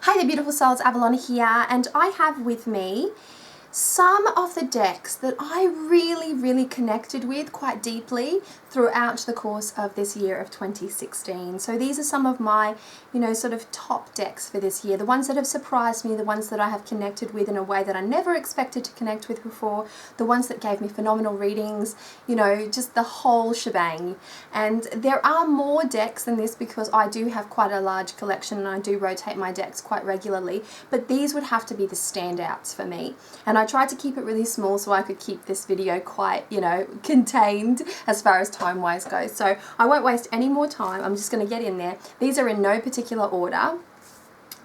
Hi there beautiful souls, Avalon here, and I have with me some of the decks that I really connected with quite deeply throughout the course of this year of 2016. So these are some of my, sort of top decks for this year, the ones that have surprised me, the ones that I have connected with in a way that I never expected to connect with before, the ones that gave me phenomenal readings, just the whole shebang. And there are more decks than this because I do have quite a large collection and I do rotate my decks quite regularly, but these would have to be the standouts for me. And I tried to keep it really small so I could keep this video quite, contained as far as time-wise goes. So I won't waste any more time. I'm just going to get in there. These are in no particular order,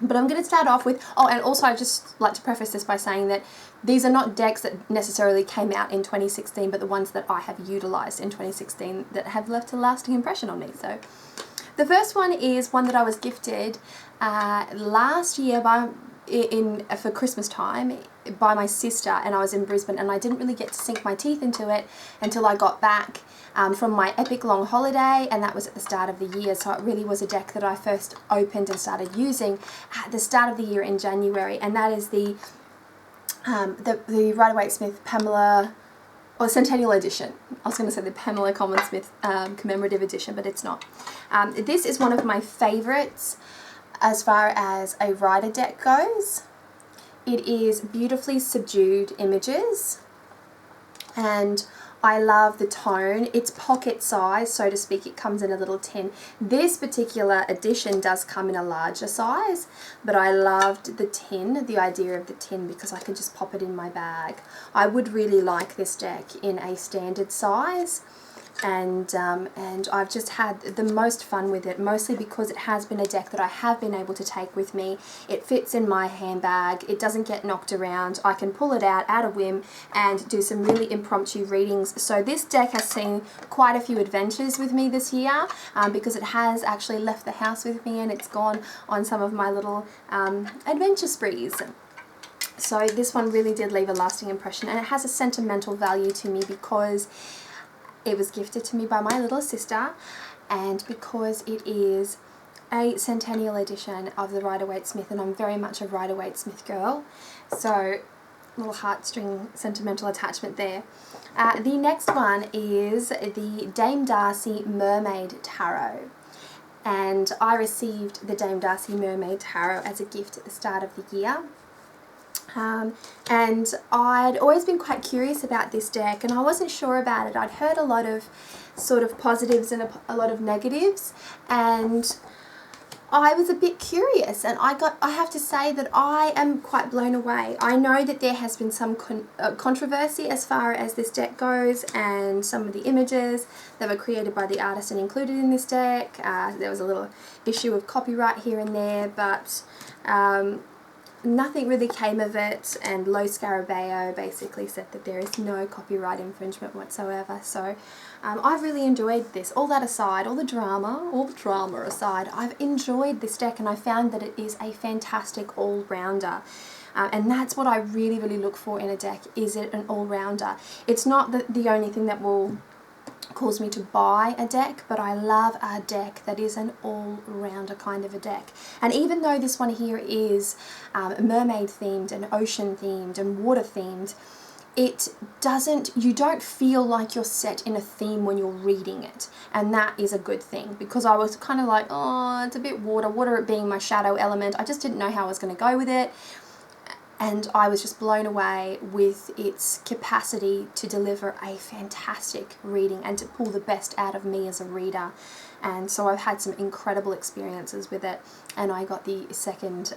but I'm going to start off with, and also I'd just like to preface this by saying that these are not decks that necessarily came out in 2016, but the ones that I have utilized in 2016 that have left a lasting impression on me. So the first one is one that I was gifted last year for Christmas time by my sister, and I was in Brisbane, and I didn't really get to sink my teeth into it until I got back from my epic long holiday, and that was at the start of the year. So it really was a deck that I first opened and started using at the start of the year in January, and that is the Rider-Waite-Smith Pamela, or Centennial Edition. I was going to say the Pamela Common-Smith Commemorative Edition, but it's not. This is one of my favourites as far as a rider deck goes. It is beautifully subdued images, and I love the tone. It's pocket size, so to speak. It comes in a little tin. This particular edition does come in a larger size, but I loved the tin, the idea of the tin, because I could just pop it in my bag. I would really like this deck in a standard size. And I've just had the most fun with it, mostly because it has been a deck that I have been able to take with me. It fits in my handbag, it doesn't get knocked around, I can pull it out at a whim and do some really impromptu readings. So this deck has seen quite a few adventures with me this year, because it has actually left the house with me and it's gone on some of my little adventure sprees. So this one really did leave a lasting impression, and it has a sentimental value to me because it was gifted to me by my little sister, and because it is a centennial edition of the Rider-Waite-Smith, and I'm very much a Rider-Waite-Smith girl, so little heartstring sentimental attachment there. The next one is the Dame Darcy Mermaid Tarot, and I received the Dame Darcy Mermaid Tarot as a gift at the start of the year. And I'd always been quite curious about this deck, and I wasn't sure about it. I'd heard a lot of sort of positives and a lot of negatives, and I was a bit curious, and I have to say that I am quite blown away. I know that there has been some controversy as far as this deck goes, and some of the images that were created by the artist and included in this deck. There was a little issue of copyright here and there, but nothing really came of it, and Lo Scarabeo basically said that there is no copyright infringement whatsoever. So I've really enjoyed this. All that aside, all the drama aside, I've enjoyed this deck, and I found that it is a fantastic all-rounder. And that's what I really look for in a deck. Is it an all-rounder? It's not the only thing that will cause me to buy a deck, but I love a deck that is an all-rounder kind of a deck. And even though this one here is mermaid themed and ocean themed and water themed, you don't feel like you're set in a theme when you're reading it, and that is a good thing, because I was kind of like, oh, it's a bit water being my shadow element. I just didn't know how I was going to go with it. And I was just blown away with its capacity to deliver a fantastic reading and to pull the best out of me as a reader. And so I've had some incredible experiences with it, and I got the second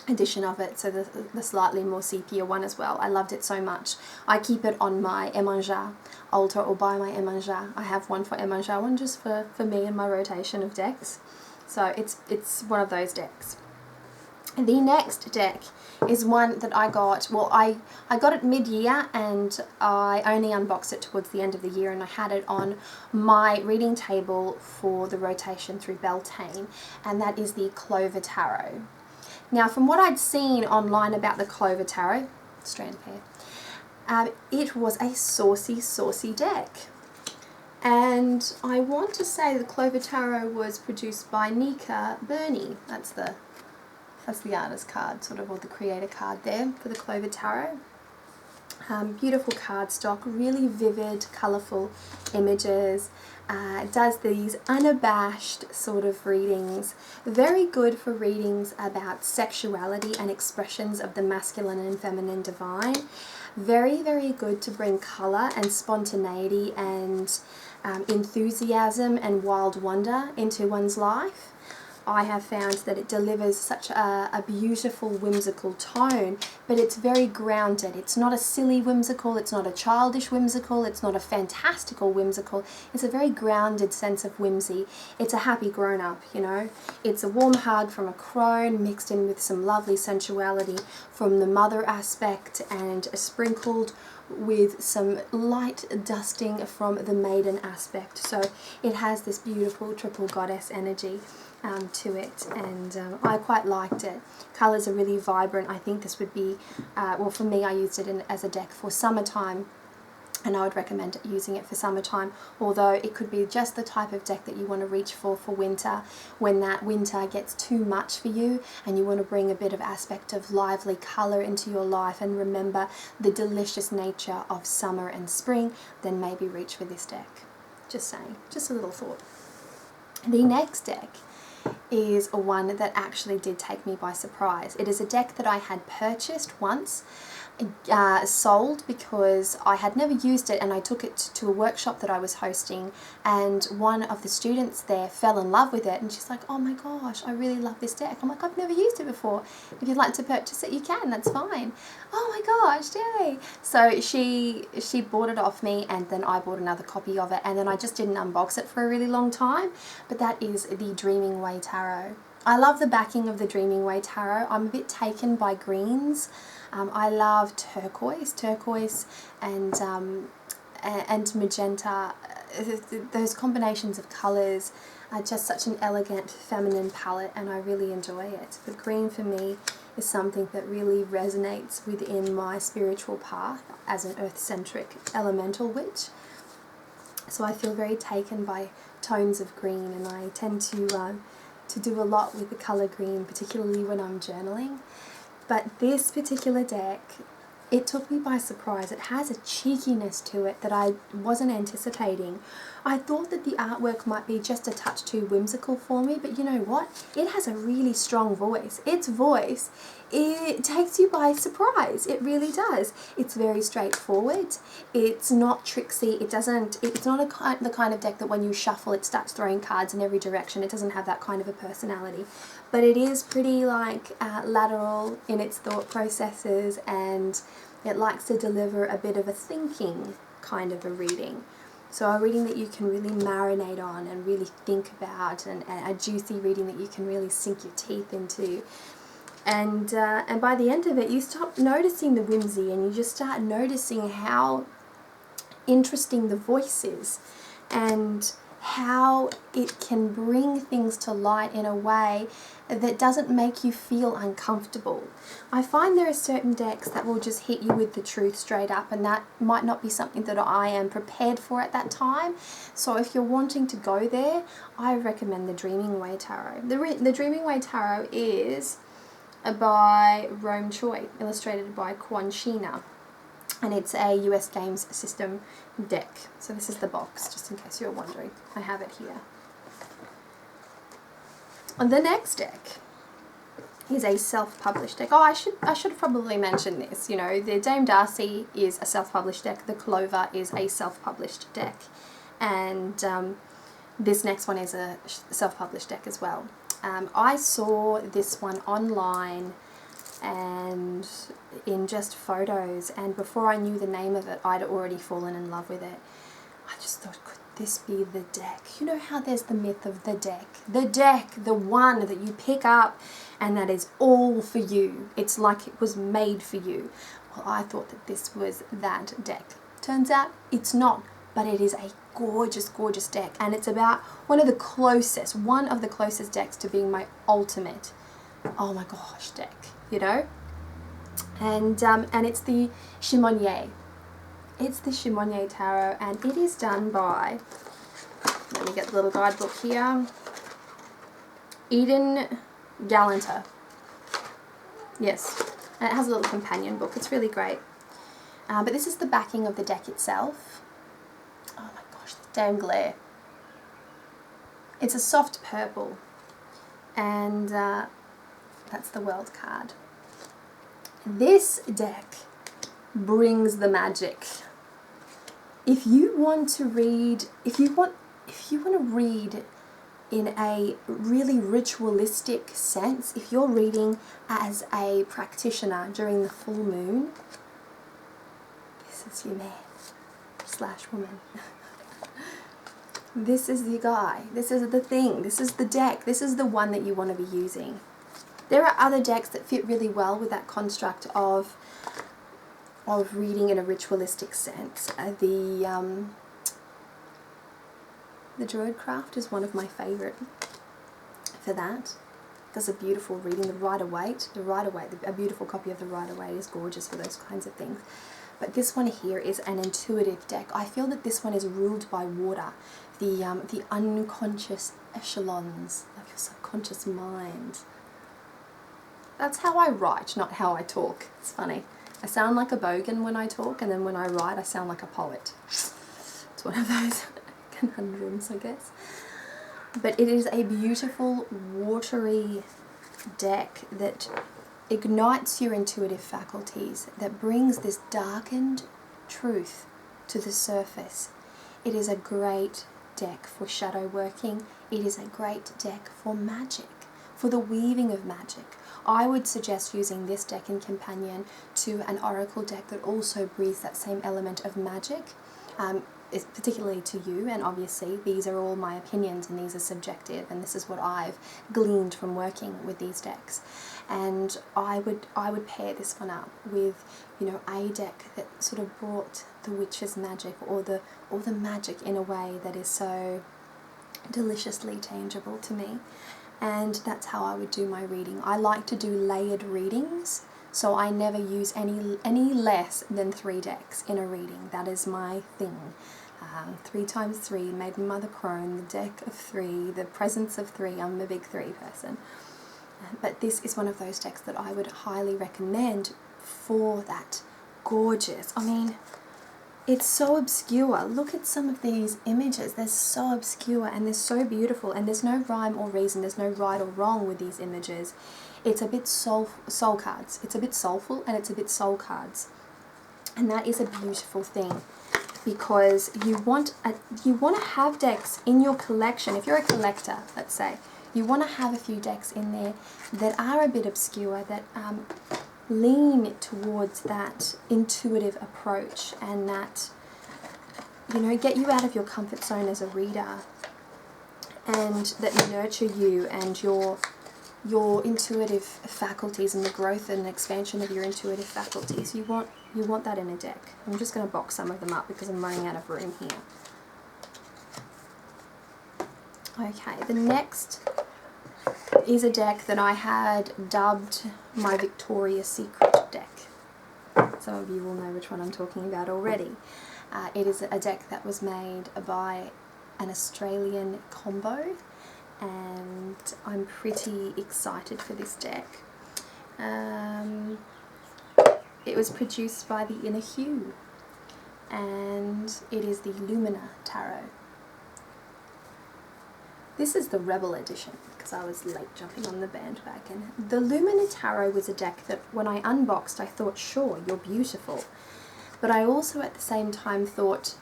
edition of it, so the slightly more sepia one as well. I loved it so much. I keep it on my Emanja altar, or by my Emanja. I have one for Emanja, one just for me and my rotation of decks. So it's one of those decks. The next deck is one that I got, I got it mid-year, and I only unboxed it towards the end of the year, and I had it on my reading table for the rotation through Beltane, and that is the Clover Tarot. Now, from what I'd seen online about the Clover Tarot, strand pair, it was a saucy deck. And I want to say the Clover Tarot was produced by Nika Burney. That's the That's the artist card, sort of, or the creator card there for the Clover Tarot. Beautiful cardstock, really vivid, colourful images. It does these unabashed sort of readings. Very good for readings about sexuality and expressions of the masculine and feminine divine. Very, very good to bring colour and spontaneity and enthusiasm and wild wonder into one's life. I have found that it delivers such a beautiful whimsical tone, but it's very grounded. It's not a silly whimsical, it's not a childish whimsical, it's not a fantastical whimsical. It's a very grounded sense of whimsy. It's a happy grown-up, you know. It's a warm hug from a crone mixed in with some lovely sensuality from the mother aspect and sprinkled with some light dusting from the maiden aspect. So it has this beautiful triple goddess energy to it, and I quite liked it. Colours are really vibrant. I think this would be, well, for me, I used it as a deck for summertime, and I would recommend using it for summertime, although it could be just the type of deck that you want to reach for winter, when that winter gets too much for you and you want to bring a bit of aspect of lively colour into your life and remember the delicious nature of summer and spring, then maybe reach for this deck. Just saying, just a little thought. The next deck is one that actually did take me by surprise. It is a deck that I had purchased once, sold because I had never used it, and I took it to a workshop that I was hosting, and one of the students there fell in love with it, and she's like, oh my gosh, I really love this deck. I'm like, I've never used it before. If you'd like to purchase it, you can, that's fine. Oh my gosh, yay. So she bought it off me, and then I bought another copy of it, and then I just didn't unbox it for a really long time. But that is the Dreaming Way Tarot. I love the backing of the Dreaming Way Tarot. I'm a bit taken by greens. I love turquoise and magenta. Those combinations of colours are just such an elegant feminine palette, and I really enjoy it. But green for me is something that really resonates within my spiritual path as an earth-centric elemental witch. So I feel very taken by tones of green, and I tend to do a lot with the colour green, particularly when I'm journaling. But this particular deck, it took me by surprise. It has a cheekiness to it that I wasn't anticipating. I thought that the artwork might be just a touch too whimsical for me, but you know what? It has a really strong voice. Its voice, it takes you by surprise. It really does. It's very straightforward. It's not tricksy. It's not the kind of deck that when you shuffle it starts throwing cards in every direction. It doesn't have that kind of a personality. But it is pretty lateral in its thought processes, and it likes to deliver a bit of a thinking kind of a reading. So a reading that you can really marinate on and really think about, and a juicy reading that you can really sink your teeth into. And by the end of it, you stop noticing the whimsy, and you just start noticing how interesting the voice is, and how it can bring things to light in a way that doesn't make you feel uncomfortable. I find there are certain decks that will just hit you with the truth straight up, and that might not be something that I am prepared for at that time. So if you're wanting to go there, I recommend the Dreaming Way Tarot. The Dreaming Way Tarot is by Rome Choi, illustrated by Quan Shina, and it's a US Games system deck. So this is the box, just in case you're wondering. I have it here. And the next deck is a self-published deck. Oh, I should probably mention this. You know, the Dame Darcy is a self-published deck. The Clover is a self-published deck, and this next one is a self-published deck as well. I saw this one online and in just photos, and before I knew the name of it, I'd already fallen in love with it. I just thought, could this be the deck? You know how there's the myth of the deck, the one that you pick up and that is all for you. It's like it was made for you. Well, I thought that this was that deck. Turns out it's not, but it is a gorgeous, gorgeous deck, and it's about one of the closest decks to being my ultimate, oh my gosh, deck, you know? And it's the Shimano. It's the Shimano Tarot, and it is done by, let me get the little guidebook here, Eden Galanter. Yes, and it has a little companion book. It's really great. But this is the backing of the deck itself. Oh my gosh, the damn glare. It's a soft purple, and that's the World card. This deck brings the magic. If you want to read, if you want to read in a really ritualistic sense, if you're reading as a practitioner during the full moon, this is your man / woman. This is the guy, this is the thing, this is the deck, this is the one that you want to be using. There are other decks that fit really well with that construct of reading in a ritualistic sense. The Druidcraft is one of my favourite for that. Does a beautiful reading. The Rider-Waite, a beautiful copy of the Rider-Waite is gorgeous for those kinds of things. But this one here is an intuitive deck. I feel that this one is ruled by water, the unconscious echelons of your subconscious mind. That's how I write, not how I talk. It's funny. I sound like a bogan when I talk, and then when I write, I sound like a poet. It's one of those conundrums, I guess. But it is a beautiful, watery deck that ignites your intuitive faculties, that brings this darkened truth to the surface. It is a great deck for shadow working. It is a great deck for magic, for the weaving of magic. I would suggest using this deck in companion to an oracle deck that also breathes that same element of magic, particularly to you, and obviously these are all my opinions and these are subjective, and this is what I've gleaned from working with these decks. And I would pair this one up with, you know, a deck that sort of brought the witch's magic, or the magic in a way that is so deliciously tangible to me. And that's how I would do my reading. I like to do layered readings, so I never use any less than 3 decks in a reading. That is my thing. 3 times 3, Maiden Mother Crone, the deck of 3, the presence of 3. I'm a big 3 person. But this is one of those decks that I would highly recommend for that gorgeous, I mean, it's so obscure. Look at some of these images. They're so obscure and they're so beautiful, and there's no rhyme or reason. There's no right or wrong with these images. It's a bit soul cards. It's a bit soulful and it's a bit soul cards. And that is a beautiful thing, because you want to have decks in your collection. If you're a collector, let's say, you want to have a few decks in there that are a bit obscure, that lean towards that intuitive approach, and that, you know, get you out of your comfort zone as a reader, and that nurture you and your intuitive faculties and the growth and expansion of your intuitive faculties. You want that in a deck. I'm just going to box some of them up because I'm running out of room here. Okay, the next is a deck that I had dubbed my Victoria's Secret deck. Some of you will know which one I'm talking about already. It is a deck that was made by an Australian combo, and I'm pretty excited for this deck. It was produced by the Inner Hue, and it is the Lumina Tarot. This is the Rebel edition, because I was late jumping on the bandwagon. The Lumina Tarot was a deck that when I unboxed I thought, sure, you're beautiful. But I also at the same time thought,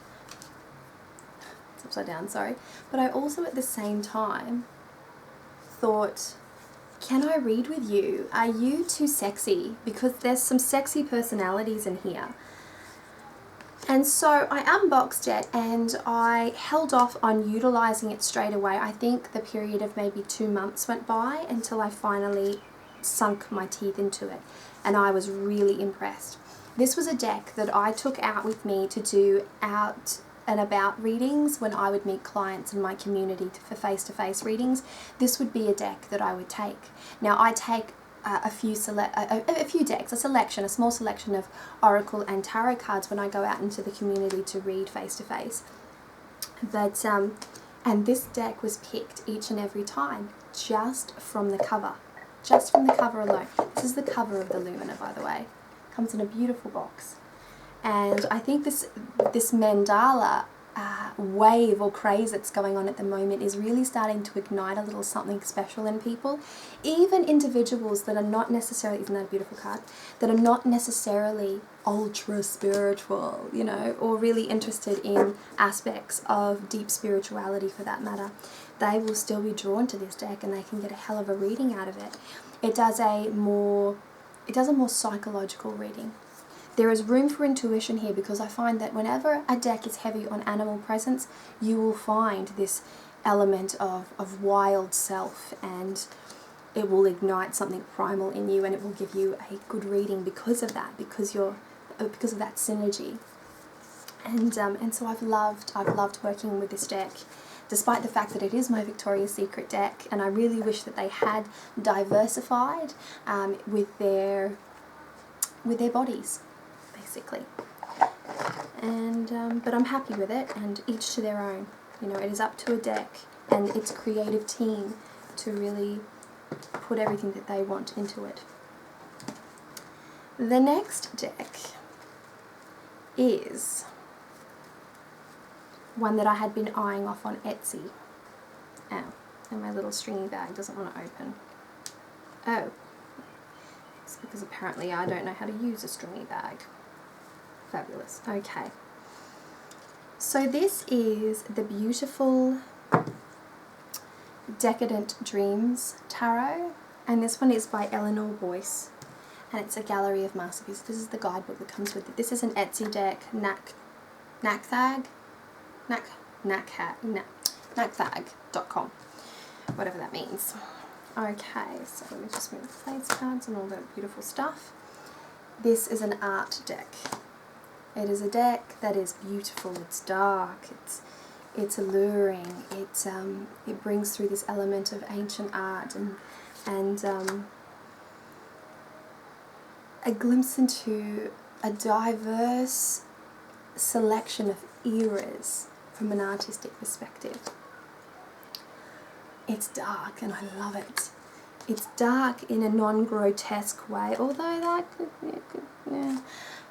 it's upside down, sorry. But I also at the same time thought, can I read with you? Are you too sexy? Because there's some sexy personalities in here. And so I unboxed it and I held off on utilising it straight away. I think the period of maybe 2 months went by until I finally sunk my teeth into it, and I was really impressed. This was a deck that I took out with me to do out and about readings when I would meet clients in my community for face-to-face readings. This would be a deck that I would take. Now I take a few decks, a small selection of oracle and tarot cards when I go out into the community to read face-to-face. But and this deck was picked each and every time just from the cover alone. This This is the cover of the Lumina, by the way. Comes in a beautiful box. And I think this mandala wave or craze that's going on at the moment is really starting to ignite a little something special in people. Even individuals that are not necessarily, isn't that a beautiful card, that are not necessarily ultra spiritual, you know, or really interested in aspects of deep spirituality for that matter, they will still be drawn to this deck and they can get a hell of a reading out of it. It does a more psychological reading. There is room for intuition here, because I find that whenever a deck is heavy on animal presence, you will find this element of wild self, and it will ignite something primal in you, and it will give you a good reading because of that, because of that synergy. And so I've loved working with this deck, despite the fact that it is my Victoria's Secret deck, and I really wish that they had diversified with their bodies, basically. And but I'm happy with it, and each to their own. You know, it is up to a deck and its creative team to really put everything that they want into it. The next deck is one that I had been eyeing off on Etsy. Ow, and my little stringy bag doesn't want to open. Oh, it's because apparently I don't know how to use a stringy bag. Fabulous. Okay. So this is the beautiful Decadent Dreams Tarot, and this one is by Eleanor Boyce, and it's a gallery of masterpieces. This is the guidebook that comes with it. This is an Etsy deck, knackthag.com, whatever that means. Okay, so let me just move the place cards and all that beautiful stuff. This is an art deck. It is a deck that is beautiful. It's dark. It's alluring. It brings through this element of ancient art and a glimpse into a diverse selection of eras from an artistic perspective. It's dark, and I love it. It's dark in a non-grotesque way, although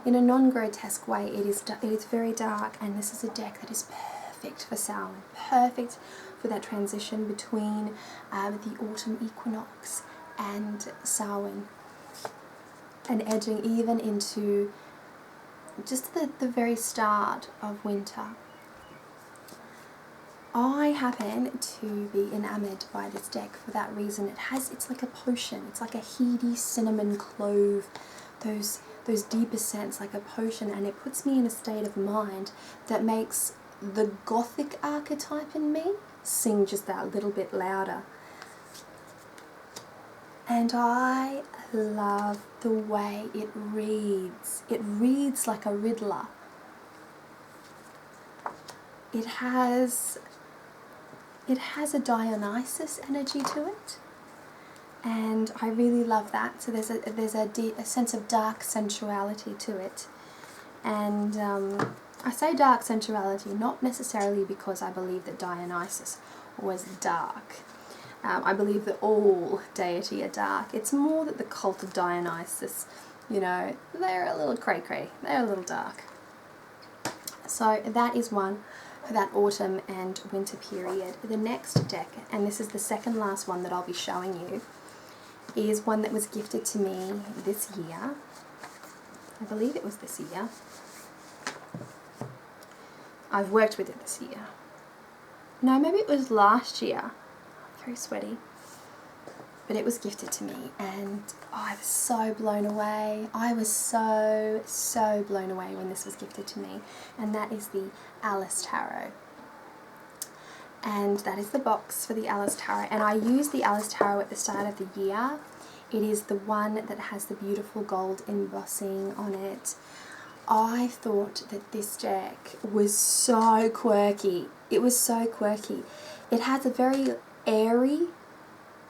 in a non-grotesque way, it is very dark, and this is a deck that is perfect for Samhain, perfect for that transition between the autumn equinox and Samhain, and edging even into just the very start of winter. I happen to be enamoured by this deck for that reason. It's like a potion. It's like a heady cinnamon clove, those deeper scents, like a potion, and it puts me in a state of mind that makes the gothic archetype in me sing just that little bit louder. And I love the way it reads. It reads like a riddler. It has a Dionysus energy to it, and I really love that. So there's a sense of dark sensuality to it, and I say dark sensuality not necessarily because I believe that Dionysus was dark. I believe that all deity are dark. It's more that the cult of Dionysus, you know, they're a little cray-cray. They're a little dark. So that is one for that autumn and winter period. The next deck, and this is the second last one that I'll be showing you, is one that was gifted to me this year. I believe it was this year. I've worked with it this year. No, maybe it was last year. Very sweaty. But it was gifted to me, and I was so blown away. I was so blown away when this was gifted to me, and that is the Alice Tarot. And that is the box for the Alice Tarot, and I used the Alice Tarot at the start of the year. It is the one that has the beautiful gold embossing on it. I thought that this deck was so quirky. It was so quirky. It has a very airy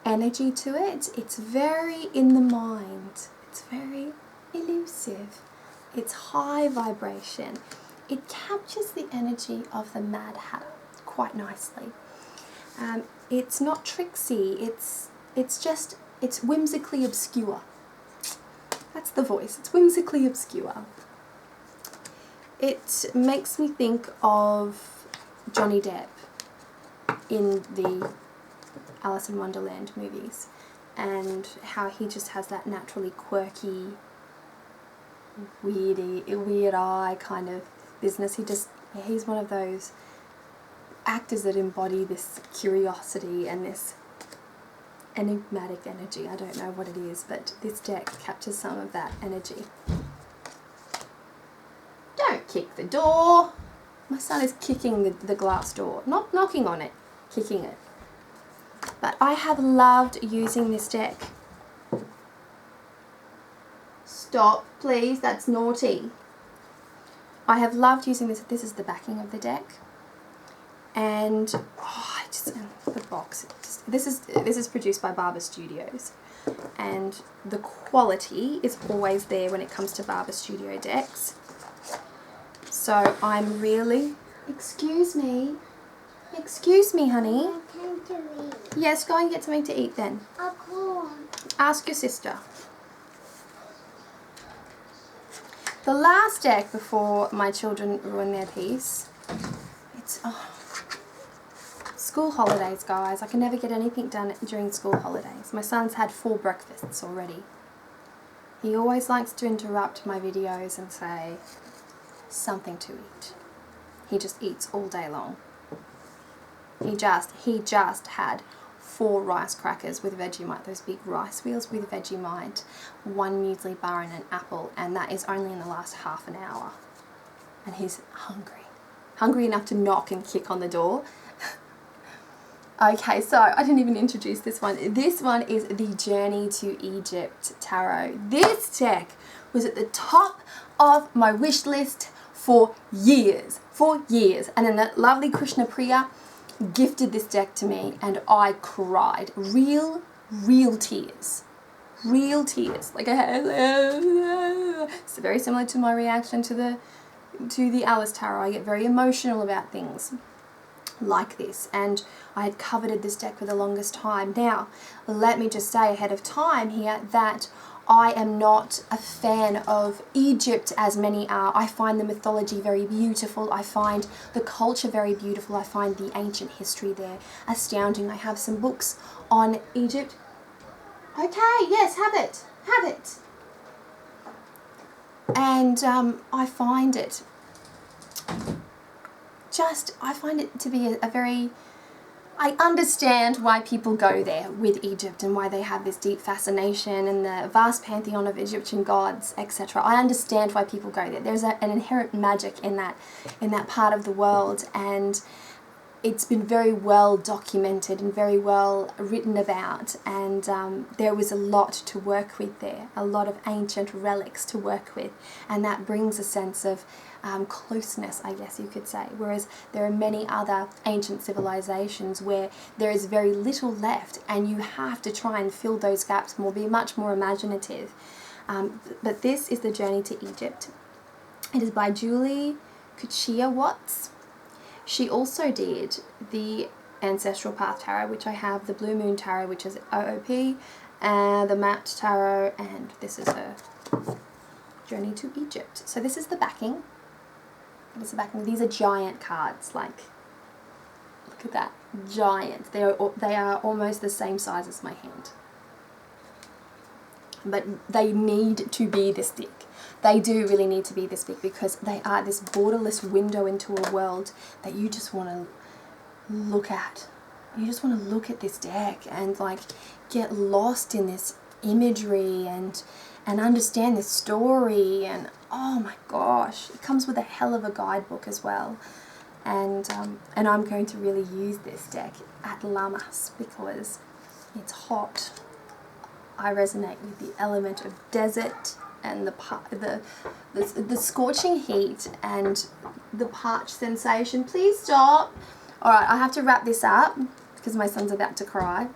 energy to it. It's very in the mind. It's very elusive. It's high vibration. It captures the energy of the Mad Hatter quite nicely. It's not tricksy. It's whimsically obscure. the voice. It's whimsically obscure. It makes me think of Johnny Depp in the Alice in Wonderland movies, and how he just has that naturally quirky, weird eye kind of business. He's one of those actors that embody this curiosity and this enigmatic energy. I don't know what it is, but this deck captures some of that energy. Don't kick the door. My son is kicking the glass door, not knocking on it, kicking it. But I have loved using this deck. Stop, please, that's naughty. I have loved using this. This is the backing of the deck. And the box. This is produced by Barber Studios, and the quality is always there when it comes to Barber Studio decks. So I'm really... Excuse me, honey. Yes, go and get something to eat then. Ask your sister. The last deck before my children ruin their piece. It's school holidays, guys. I can never get anything done during school holidays. My son's had 4 breakfasts already. He always likes to interrupt my videos and say something to eat. He just eats all day long. He just had 4 rice crackers with Vegemite, those big rice wheels with Vegemite, 1 muesli bar and an apple, and that is only in the last half an hour. And he's hungry enough to knock and kick on the door. Okay, so I didn't even introduce this one. This one is the Journey to Egypt Tarot. This deck was at the top of my wish list for years. And then that lovely Krishna Priya gifted this deck to me, and I cried. Real tears. Real tears. Like it's very similar to my reaction to the Alice Tarot. I get very emotional about things like this, and I had coveted this deck for the longest time. Now, let me just say ahead of time here that I am not a fan of Egypt as many are. I find the mythology very beautiful. I find the culture very beautiful. I find the ancient history there astounding. I have some books on Egypt. Okay, yes, have it. And I find it to be a very... I understand why people go there with Egypt and why they have this deep fascination and the vast pantheon of Egyptian gods, etc. I understand why people go there. There's an inherent magic in that part of the world, and it's been very well documented and very well written about, and there was a lot to work with there, a lot of ancient relics to work with, and that brings a sense of closeness, I guess you could say, whereas there are many other ancient civilizations where there is very little left and you have to try and fill those gaps more, be much more imaginative. But this is The Journey to Egypt. It is by Julie Kuchia Watts. She also did the Ancestral Path Tarot, which I have, the Blue Moon Tarot, which is OOP, the Matte Tarot, and this is her Journey to Egypt. So this is the backing. This is the backing. These are giant cards, like, look at that, giant. They are almost the same size as my hand. But they need to be this big. They do really need to be this big because they are this borderless window into a world that you just want to look at. You just want to look at this deck and like get lost in this imagery and understand this story, and oh my gosh, it comes with a hell of a guidebook as well. And I'm going to really use this deck at Lamas because it's hot. I resonate with the element of desert and the scorching heat and the parched sensation. Please stop. Alright, I have to wrap this up because my son's about to cry.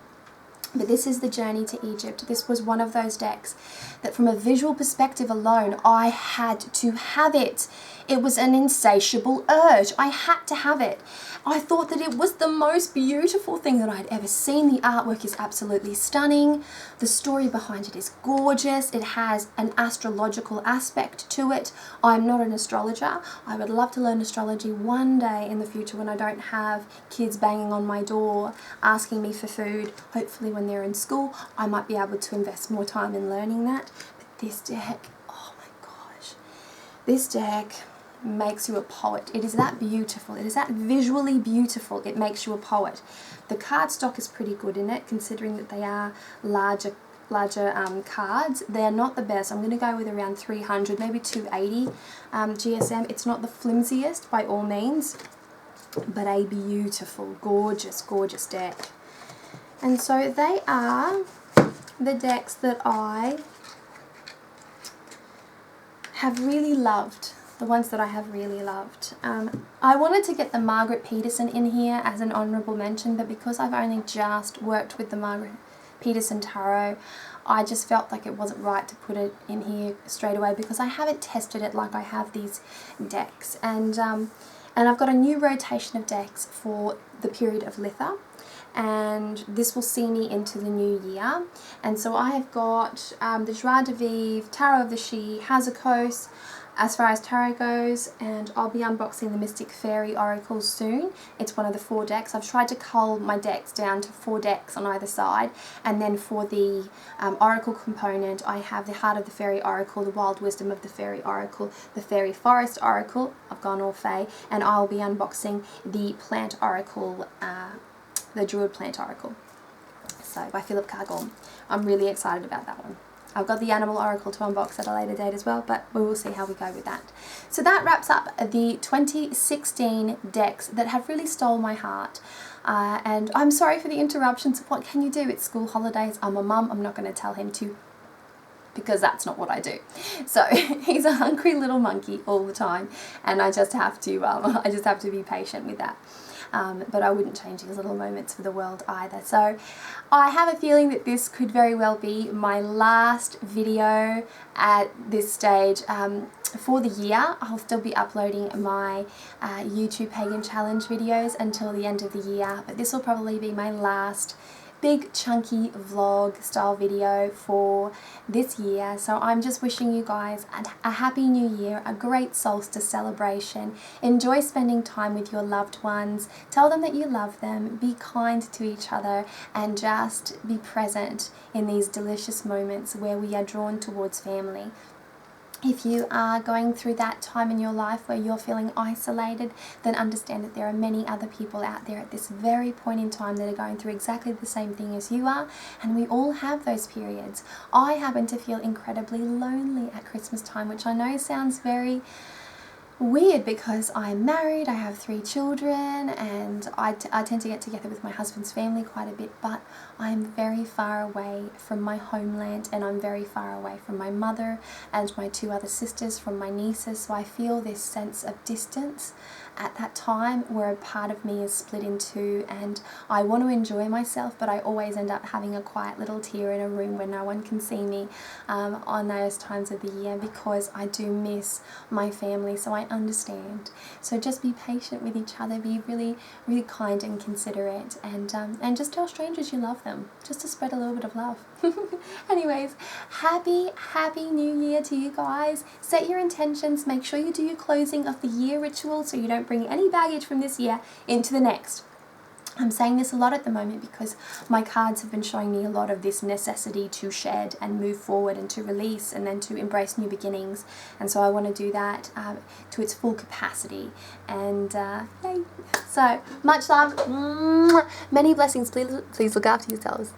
But this is the Journey to Egypt. This was one of those decks that from a visual perspective alone, I had to have it. It was an insatiable urge. I had to have it. I thought that it was the most beautiful thing that I'd ever seen. The artwork is absolutely stunning. The story behind it is gorgeous. It has an astrological aspect to it. I'm not an astrologer. I would love to learn astrology one day in the future when I don't have kids banging on my door asking me for food. Hopefully when they're in school, I might be able to invest more time in learning that. But this deck, oh my gosh, this deck makes you a poet. It is that beautiful. It is that visually beautiful. It makes you a poet. The cardstock is pretty good in it, considering that they are larger cards. They're not the best. I'm going to go with around 300, maybe 280 GSM. It's not the flimsiest by all means, but a beautiful, gorgeous, gorgeous deck. And so they are the decks that I have really loved. The ones that I have really loved. I wanted to get the Margaret Peterson in here as an honourable mention, but because I've only just worked with the Margaret Peterson Tarot, I just felt like it wasn't right to put it in here straight away because I haven't tested it like I have these decks. And I've got a new rotation of decks for the period of Litha, and this will see me into the new year. And so I have got the Joie de Vivre, Tarot of the She, Hazakos, as far as tarot goes, and I'll be unboxing the Mystic Fairy Oracle soon. It's one of the 4 decks. I've tried to cull my decks down to 4 decks on either side, and then for the Oracle component, I have the Heart of the Fairy Oracle, the Wild Wisdom of the Fairy Oracle, the Fairy Forest Oracle, I've gone all Fae, and I'll be unboxing the Plant Oracle, the Druid Plant Oracle, so by Philip Cargorm. I'm really excited about that one. I've got the Animal Oracle to unbox at a later date as well, but we will see how we go with that. So that wraps up the 2016 decks that have really stole my heart. And I'm sorry for the interruptions. What can you do? It's school holidays. I'm a mum. I'm not going to tell him to, because that's not what I do. So he's a hungry little monkey all the time, and I just have to be patient with that. But I wouldn't change his little moments for the world either. So I have a feeling that this could very well be my last video at this stage for the year. I'll still be uploading my YouTube Pagan Challenge videos until the end of the year, but this will probably be my last big chunky vlog style video for this year. So I'm just wishing you guys a happy new year, a great solstice celebration. Enjoy spending time with your loved ones. Tell them that you love them. Be kind to each other, and just be present in these delicious moments where we are drawn towards family. If you are going through that time in your life where you're feeling isolated, then understand that there are many other people out there at this very point in time that are going through exactly the same thing as you are, and we all have those periods. I happen to feel incredibly lonely at Christmas time, which I know sounds very weird because I'm married, I have 3 children, and I tend to get together with my husband's family quite a bit, but I'm very far away from my homeland, and I'm very far away from my mother and my 2 other sisters, from my nieces, so I feel this sense of distance at that time where a part of me is split in 2, and I want to enjoy myself, but I always end up having a quiet little tear in a room where no one can see me on those times of the year, because I do miss my family. So I understand. So just be patient with each other, be really, really kind and considerate, and just tell strangers you love them, just to spread a little bit of love. Anyways, happy new year to you guys. Set your intentions, make sure you do your closing of the year ritual so you don't bring any baggage from this year into the next. I'm saying this a lot at the moment because my cards have been showing me a lot of this necessity to shed and move forward and to release and then to embrace new beginnings, and so I want to do that to its full capacity, and yay. So much love, many blessings. Please look after yourselves.